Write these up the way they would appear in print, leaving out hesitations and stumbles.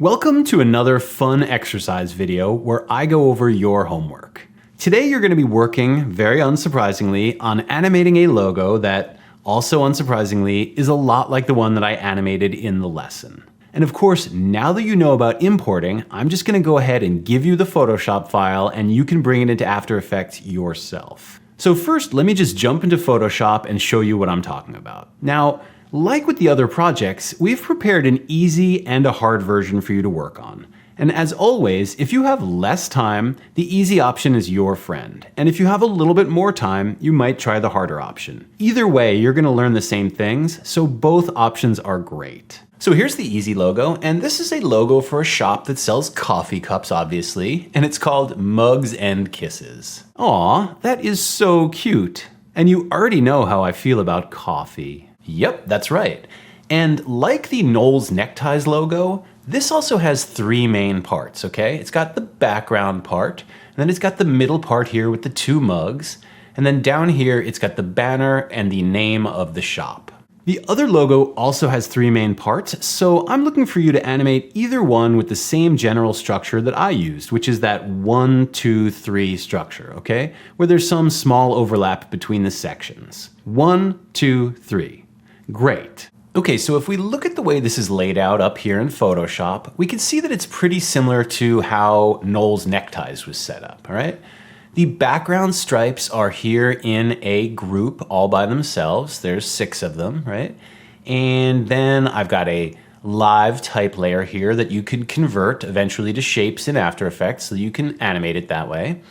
Welcome to another fun exercise video where I go over your homework. Today you're going to be working, very unsurprisingly, on animating a logo that, also unsurprisingly, is a lot like the one that I animated in the lesson. And of course, now that you know about importing, I'm just going to go ahead and give you the Photoshop file and you can bring it into After Effects yourself. So first, let me just jump into Photoshop and show you what I'm talking about. Now, like with the other projects, we've prepared an easy and a hard version for you to work on. And as always, if you have less time, the easy option is your friend. And if you have a little bit more time, you might try the harder option. Either way, you're going to learn the same things, so both options are great. So here's the easy logo, and this is a logo for a shop that sells coffee cups, obviously, and it's called Mugs and Kisses. Aw, that is so cute. And you already know how I feel about coffee. Yep, that's right. And like the Knowles Neckties logo, this also has three main parts, okay? It's got the background part, and then it's got the middle part here with the two mugs, and then down here it's got the banner and the name of the shop. The other logo also has three main parts, so I'm looking for you to animate either one with the same general structure that I used, which is that 1, 2, 3 structure, okay? Where there's some small overlap between the sections. 1, 2, 3. Great. Okay, so if we look at the way this is laid out up here in Photoshop, we can see that it's pretty similar to how Knowles Neckties was set up, all right? The background stripes are here in a group all by themselves. There's 6 of them, right? And then I've got a live type layer here that you can convert eventually to shapes in After Effects so you can animate it that way.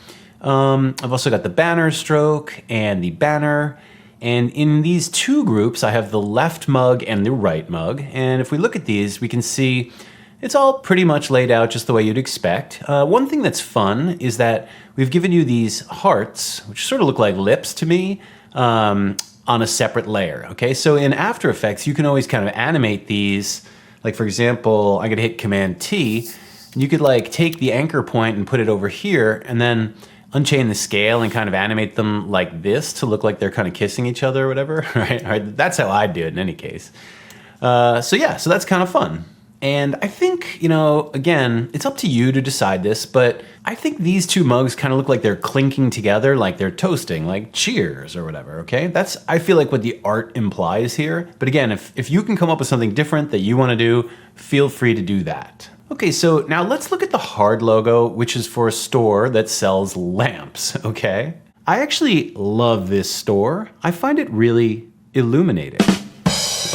I've also got the banner stroke and the banner. And in these two groups, I have the left mug and the right mug. And if we look at these, we can see it's all pretty much laid out just the way you'd expect. One thing that's fun is that we've given you these hearts, which sort of look like lips to me, on a separate layer, okay? So in After Effects, you can always kind of animate these. Like for example, I'm gonna hit Command T, and you could like take the anchor point and put it over here, and then unchain the scale and kind of animate them like this to look like they're kind of kissing each other or whatever, right? All right, that's how I do it in any case. So yeah, so that's kind of fun. And I think, you know, again, it's up to you to decide this, but I think these two mugs kind of look like they're clinking together, like they're toasting, like cheers or whatever, okay? That's, I feel like what the art implies here. But again, if you can come up with something different that you want to do, feel free to do that. Okay, so now let's look at the hard logo, which is for a store that sells lamps, okay? I actually love this store. I find it really illuminating.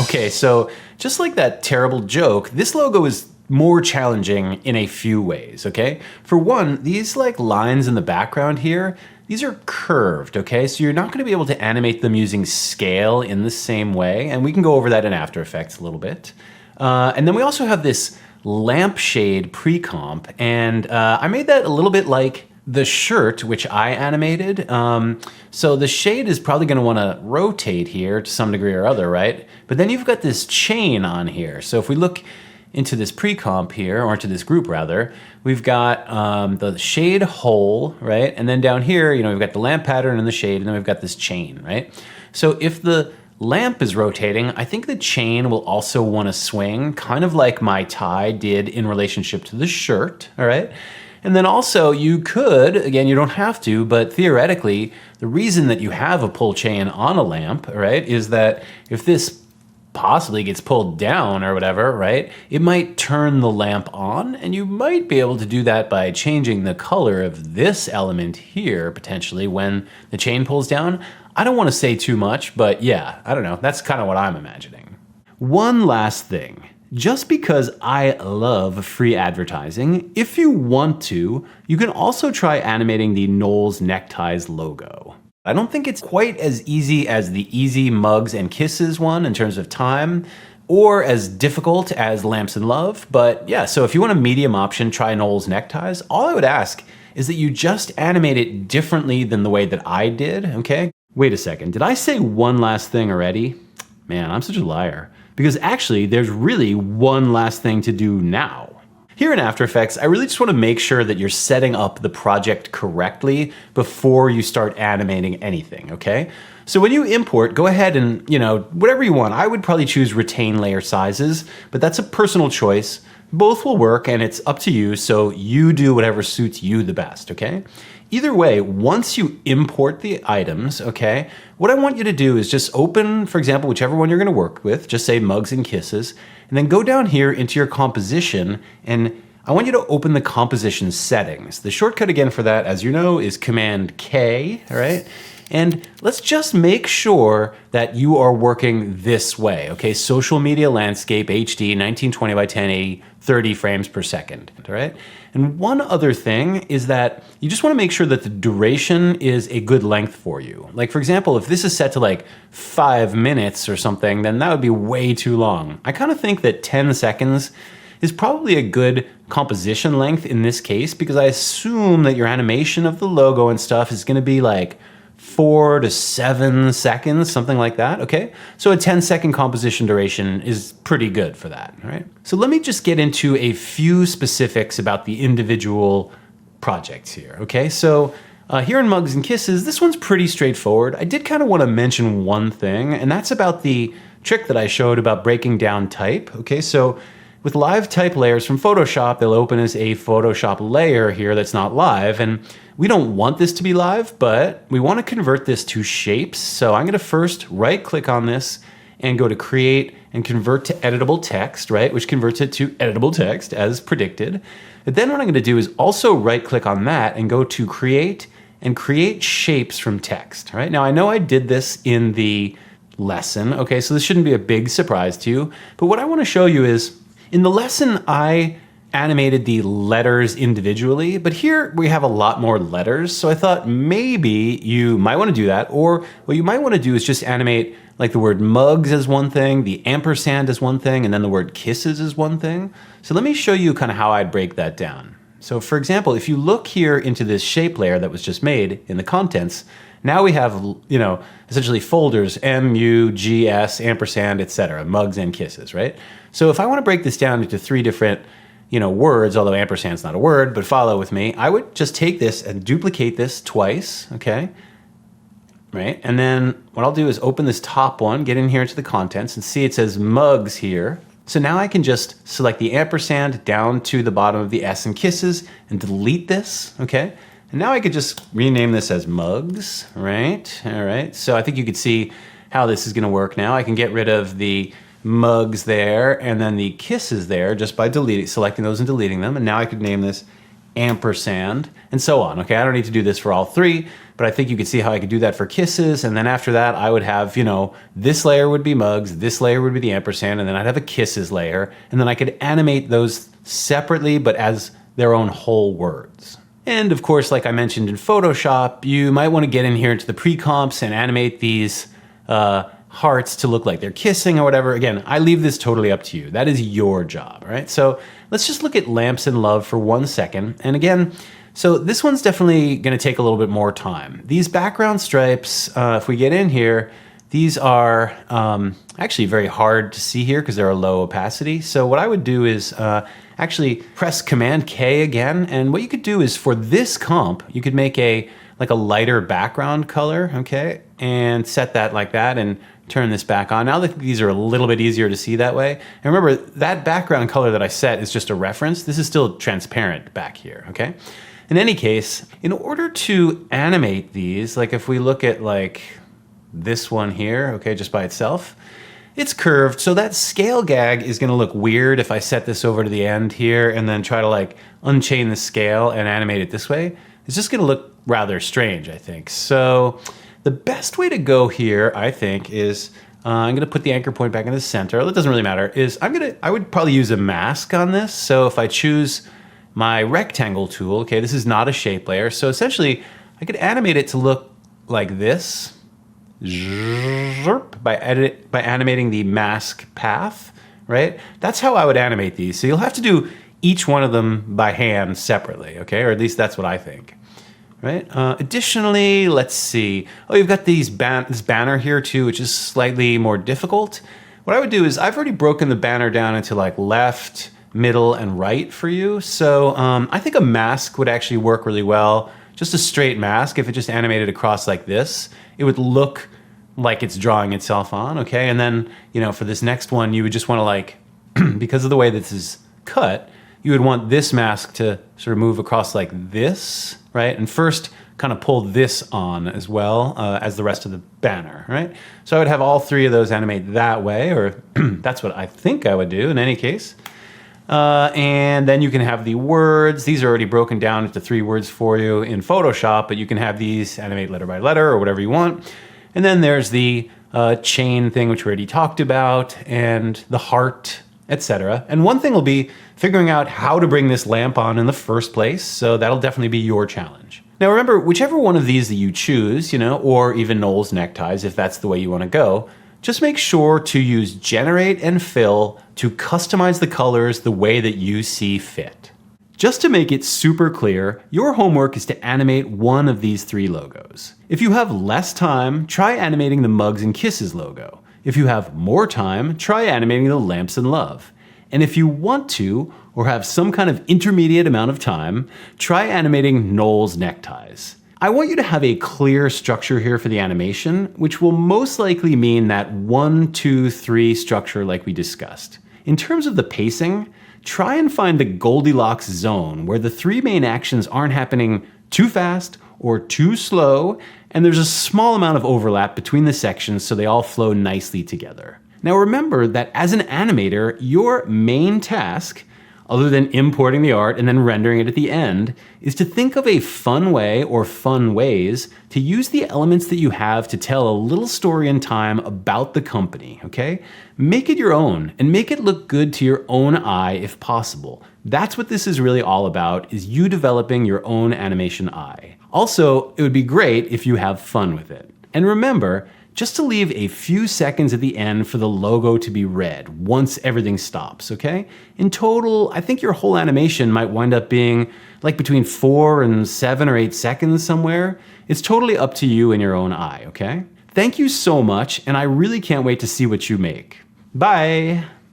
Okay, so just like that terrible joke, this logo is more challenging in a few ways, okay? For one, these like lines in the background here, these are curved, okay? So you're not gonna be able to animate them using scale in the same way, and we can go over that in After Effects a little bit. And then we also have this lampshade pre-comp, and I made that a little bit like the shirt, which I animated. So the shade is probably gonna wanna rotate here to some degree or other, right? But then you've got this chain on here. So if we look into this pre-comp here, or into this group rather, we've got the shade hole, right? And then down here, you know, we've got the lamp pattern and the shade, and then we've got this chain, right? So if the lamp is rotating, I think the chain will also want to swing, kind of like my tie did in relationship to the shirt, all right? And then also you could, again, you don't have to, but theoretically, the reason that you have a pull chain on a lamp, right, is that if this possibly gets pulled down or whatever, right, it might turn the lamp on, and you might be able to do that by changing the color of this element here, potentially, when the chain pulls down. I don't want to say too much, but yeah, I don't know. That's kind of what I'm imagining. One last thing. Just because I love free advertising, if you want to, you can also try animating the Knowles Neckties logo. I don't think it's quite as easy as the easy Mugs and Kisses one in terms of time, or as difficult as Lamps and Love, but yeah, so if you want a medium option, try Knowles Neckties. All I would ask is that you just animate it differently than the way that I did, okay? Wait a second, did I say one last thing already? Man, I'm such a liar. Because actually, there's really one last thing to do now. Here in After Effects, I really just want to make sure that you're setting up the project correctly before you start animating anything, okay? So when you import, go ahead and, you know, whatever you want. I would probably choose retain layer sizes, but that's a personal choice. Both will work and it's up to you, so you do whatever suits you the best, okay? Either way, once you import the items, okay, what I want you to do is just open, for example, whichever one you're gonna work with, just say mugs and kisses, and then go down here into your composition, and I want you to open the composition settings. The shortcut again for that, as you know, is Command K, all right? And let's just make sure that you are working this way, okay? Social media landscape, HD, 1920 by 1080, 30 frames per second, all right? And one other thing is that you just wanna make sure that the duration is a good length for you. Like for example, if this is set to like 5 minutes or something, then that would be way too long. I kind of think that 10 seconds is probably a good composition length in this case, because I assume that your animation of the logo and stuff is gonna be like 4 to 7 seconds, something like that, okay? So a 10-second composition duration is pretty good for that, all right? So let me just get into a few specifics about the individual projects here, okay? So here in Mugs and Kisses, this one's pretty straightforward. I did kind of want to mention one thing, and that's about the trick that I showed about breaking down type, okay? So with live type layers from Photoshop, they'll open as a Photoshop layer here that's not live, and we don't want this to be live, but we want to convert this to shapes. So I'm going to first right click on this and go to create and convert to editable text, right? Which converts it to editable text as predicted. But then what I'm going to do is also right click on that and go to create and create shapes from text, right? Now I know I did this in the lesson, okay? So this shouldn't be a big surprise to you, but what I want to show you is in the lesson, I animated the letters individually, but here we have a lot more letters. So I thought maybe you might want to do that, or what you might want to do is just animate like the word mugs as one thing, the ampersand as one thing, and then the word kisses as one thing. So let me show you kind of how I'd break that down. So for example, if you look here into this shape layer that was just made in the contents, now we have, you know, essentially folders, M, U, G, S, ampersand, etc., mugs and kisses, right? So if I want to break this down into 3 different, you know, words, although ampersand's not a word, but follow with me, I would just take this and duplicate this twice, okay? Right, and then what I'll do is open this top one, get in here into the contents, and see it says mugs here. So now I can just select the ampersand down to the bottom of the S and kisses and delete this, okay? And now I could just rename this as mugs, right? All right, so I think you could see how this is gonna work now. I can get rid of the mugs there and then the kisses there just by selecting those and deleting them. And now I could name this ampersand and so on, okay? I don't need to do this for all 3, but I think you could see how I could do that for kisses. And then after that, I would have, you know, this layer would be mugs, this layer would be the ampersand, and then I'd have a kisses layer. And then I could animate those separately, but as their own whole words. And of course, like I mentioned in Photoshop, you might want to get in here into the pre-comps and animate these hearts to look like they're kissing or whatever. Again, I leave this totally up to you. That is your job, all right? So let's just look at lamps and love for 1 second. And again, so this one's definitely gonna take a little bit more time. These background stripes, if we get in here, these are actually very hard to see here because they're a low opacity. So what I would do is actually press Command K again. And what you could do is for this comp, you could make like a lighter background color, okay? And set that like that and turn this back on. Now that these are a little bit easier to see that way. And remember, that background color that I set is just a reference. This is still transparent back here, okay? In any case, in order to animate these, like if we look at like this one here, okay, just by itself, it's curved, so that scale gag is gonna look weird if I set this over to the end here and then try to like unchain the scale and animate it this way. It's just gonna look rather strange, I think. So the best way to go here, I think, is I'm gonna put the anchor point back in the center. It doesn't really matter, I would probably use a mask on this. So if I choose my rectangle tool, okay, this is not a shape layer. So essentially, I could animate it to look like this by animating the mask path, right? That's how I would animate these. So you'll have to do each one of them by hand separately, okay? Or at least that's what I think, right? Additionally, let's see. Oh, you've got this banner here too, which is slightly more difficult. What I would do is I've already broken the banner down into like left, middle, and right for you. So I think a mask would actually work really well. Just a straight mask, if it just animated across like this, it would look like it's drawing itself on, okay? And then, you know, for this next one, you would just want to like, because of the way this is cut, you would want this mask to sort of move across like this, right? And first kind of pull this on as well as the rest of the banner, right? So I would have all three of those animate that way, or that's what I think I would do in any case. And then you can have the words. These are already broken down into 3 words for you in Photoshop, but you can have these animate letter by letter or whatever you want. And then there's the chain thing, which we already talked about, and the heart, etc. And one thing will be figuring out how to bring this lamp on in the first place, so that'll definitely be your challenge. Now remember, whichever one of these that you choose, or even Noel's neckties, if that's the way you want to go, just make sure to use generate and fill to customize the colors the way that you see fit. Just to make it super clear, your homework is to animate one of these 3 logos. If you have less time, try animating the Mugs and Kisses logo. If you have more time, try animating the Lamps and Love. And if you want to, or have some kind of intermediate amount of time, try animating Noel's neckties. I want you to have a clear structure here for the animation, which will most likely mean that 1, 2, 3 structure like we discussed. In terms of the pacing, try and find the Goldilocks zone where the 3 main actions aren't happening too fast or too slow, and there's a small amount of overlap between the sections so they all flow nicely together. Now remember that as an animator, your main task, other than importing the art and then rendering it at the end, is to think of a fun way or fun ways to use the elements that you have to tell a little story in time about the company, okay? Make it your own and make it look good to your own eye if possible. That's what this is really all about, is you developing your own animation eye. Also, it would be great if you have fun with it. And remember, just to leave a few seconds at the end for the logo to be read once everything stops, okay? In total, I think your whole animation might wind up being like between 4 and 7 or 8 seconds somewhere. It's totally up to you in your own eye, okay? Thank you so much, and I really can't wait to see what you make. Bye!